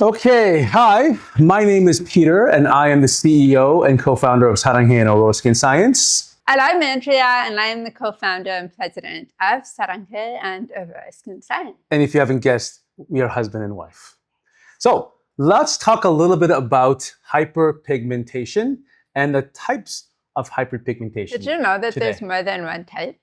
Okay, hi, my name is Peter and I am the CEO and co-founder of Saranghae Orora Skin Science. And I'm Andrea, and I'm the co-founder and president of Saranghae and Orora Skin Science. And if you haven't guessed, we are husband and wife. So let's talk a little bit about hyperpigmentation and the types of hyperpigmentation. Did you know that today. there's more than one type?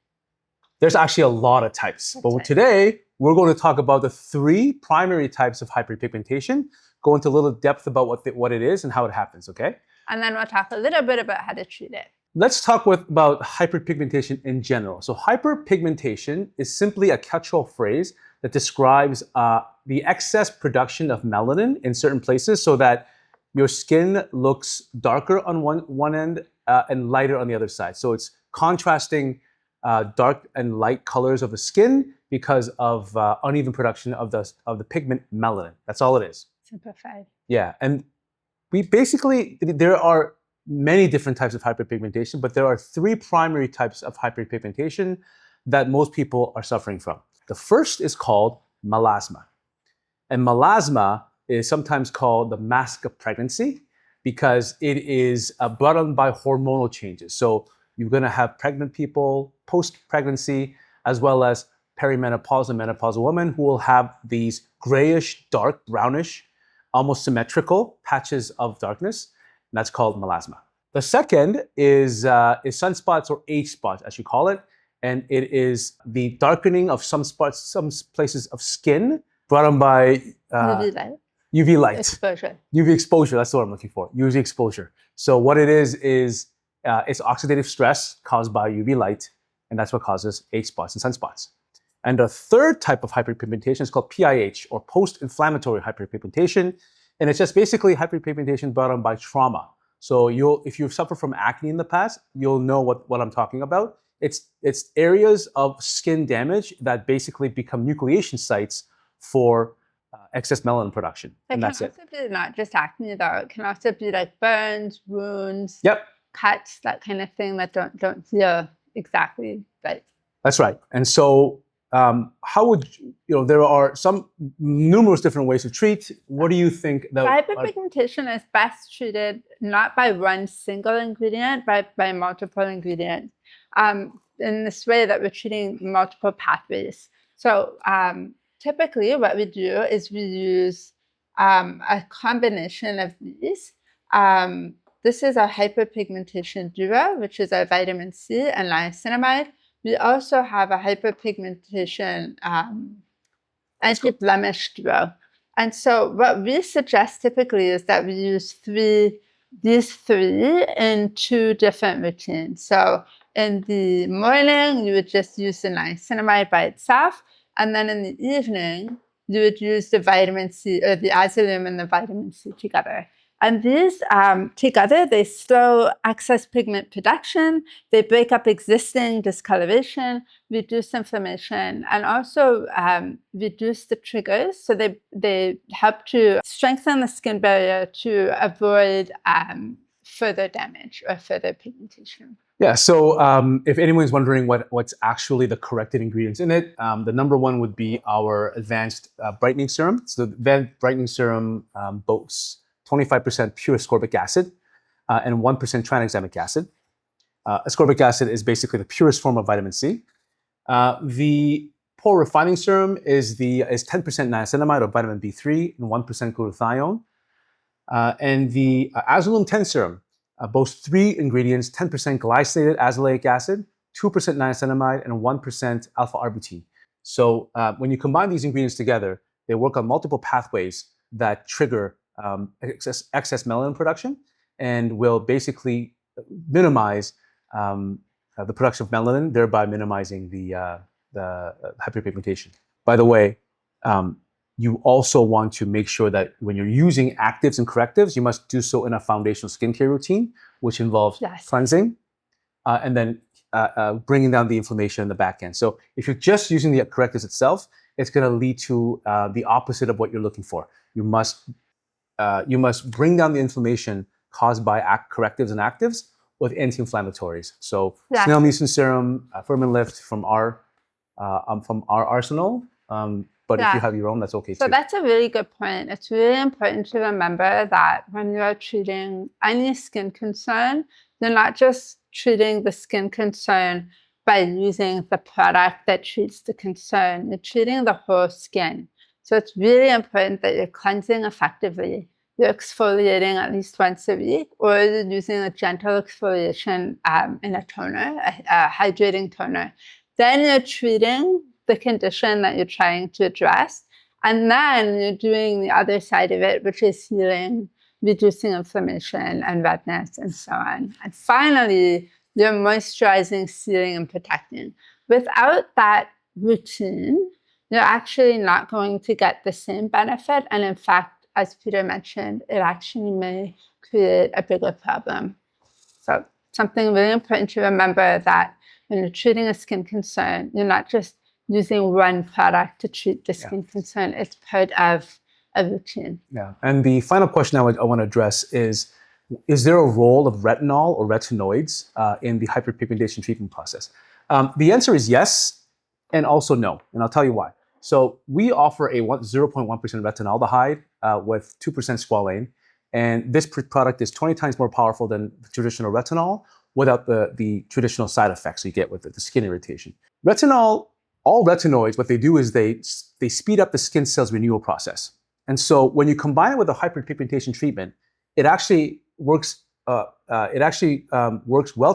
There's actually a lot of types, but today we're going to talk about the three primary types of hyperpigmentation, go into a little depth about what it is and how it happens, okay? And then we'll talk a little bit about how to treat it. Let's talk about hyperpigmentation in general. So hyperpigmentation is simply a catch-all phrase that describes the excess production of melanin in certain places so that your skin looks darker on one end and lighter on the other side. So it's contrasting dark and light colors of the skin because of uneven production of the pigment melanin. That's all it is. Simplified. Yeah, and there are many different types of hyperpigmentation, but there are three primary types of hyperpigmentation that most people are suffering from. The first is called melasma. And melasma is sometimes called the mask of pregnancy because it is brought on by hormonal changes. So you're going to have pregnant people post-pregnancy, as well as perimenopausal and menopausal women who will have these grayish, dark, brownish, almost symmetrical patches of darkness. And that's called melasma. The second is sunspots, or age spots, as you call it. And it is the darkening of some spots, some places of skin brought on by UV light. UV light. Exposure. UV exposure, that's what I'm looking for, UV exposure. So what it is it's oxidative stress caused by UV light, and that's what causes age spots and sunspots. And the third type of hyperpigmentation is called PIH, or post-inflammatory hyperpigmentation. And it's just basically hyperpigmentation brought on by trauma. So if you've suffered from acne in the past, you'll know what I'm talking about. It's areas of skin damage that basically become nucleation sites for excess melanin production. And that's it. It can also be not just acne though. It can also be like burns, wounds, cuts, that kind of thing that don't feel exactly right. That's right. And so how would there are numerous different ways to treat. What do you think that hyperpigmentation is best treated not by one single ingredient, but by multiple ingredients. In this way that we're treating multiple pathways. So typically what we do is we use a combination of these. This is a hyperpigmentation duo, which is a vitamin C and niacinamide. We also have a hyperpigmentation anti-blemish duo. And so what we suggest typically is that we use these three in two different routines. So in the morning, you would just use the niacinamide by itself. And then in the evening, you would use the vitamin C, or the azulum and the vitamin C together. And these together, they slow excess pigment production, they break up existing discoloration, reduce inflammation, and also reduce the triggers. So they help to strengthen the skin barrier to avoid further damage or further pigmentation. Yeah, so if anyone's wondering what's actually the corrective ingredients in it, the number one would be our advanced brightening serum. So the advanced brightening serum boasts 25% pure ascorbic acid and 1% tranexamic acid. Ascorbic acid is basically the purest form of vitamin C. The pore refining serum is 10% niacinamide or vitamin B3 and 1% glutathione. And the azulum 10 serum boasts three ingredients: 10% glycinated azelaic acid, 2% niacinamide, and 1% alpha-arbutin. So when you combine these ingredients together, they work on multiple pathways that trigger excess melanin production and will basically minimize the production of melanin, thereby minimizing the hyperpigmentation. By the way, you also want to make sure that when you're using actives and correctives, you must do so in a foundational skincare routine, which involves cleansing and then bringing down the inflammation in the back end. So if you're just using the correctives itself, it's going to lead to the opposite of what you're looking for. You must bring down the inflammation caused by correctives and actives with anti-inflammatories. So snail mucin serum, Ferment Lift from our arsenal But if Yeah. you have your own, that's okay So too. that's a really good point. It's really important to remember that when you're treating any skin concern, you're not just treating the skin concern by using the product that treats the concern. You're treating the whole skin. So it's really important that you're cleansing effectively. You're exfoliating at least once a week, or you're using a gentle exfoliation in a toner, a hydrating toner. Then you're treating the condition that you're trying to address. And then you're doing the other side of it, which is healing, reducing inflammation and redness and so on. And finally, you're moisturizing, sealing, and protecting. Without that routine, you're actually not going to get the same benefit. And in fact, as Peter mentioned, it actually may create a bigger problem. So something really important to remember that when you're treating a skin concern, you're not just using one product to treat the skin concern. It's part of a routine. Yeah. And the final question I want to address is there a role of retinol or retinoids in the hyperpigmentation treatment process? The answer is yes, and also no. And I'll tell you why. So we offer a 0.1% retinaldehyde with 2% squalane. And this product is 20 times more powerful than the traditional retinol without the traditional side effects you get with it, the skin irritation. Retinol, all retinoids, what they do is they speed up the skin cells renewal process. And so when you combine it with a hyperpigmentation treatment, it actually works well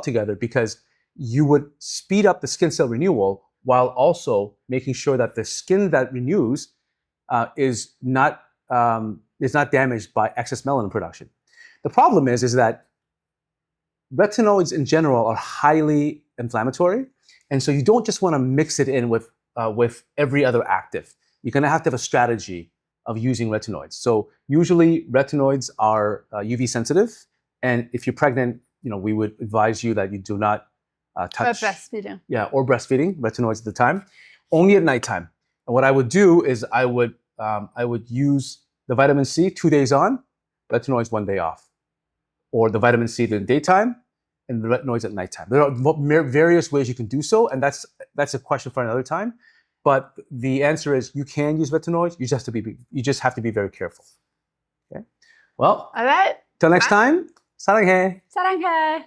together because you would speed up the skin cell renewal while also making sure that the skin that renews is not damaged by excess melanin production. The problem is that retinoids in general are highly inflammatory, and so you don't just want to mix it in with every other active. You're going to have a strategy of using retinoids. So usually retinoids are UV sensitive, and if you're pregnant, we would advise you that you do not touch. Or breastfeeding. Yeah, or breastfeeding, retinoids at the time, only at nighttime. And what I would do is I would use the vitamin C 2 days on, retinoids 1 day off, or the vitamin C in the daytime and the retinoids at nighttime. There are various ways you can do so, and that's a question for another time. But the answer is you can use retinoids. You just have to be very careful. Okay. Well. All right. Till next time. Saranghae. Saranghae.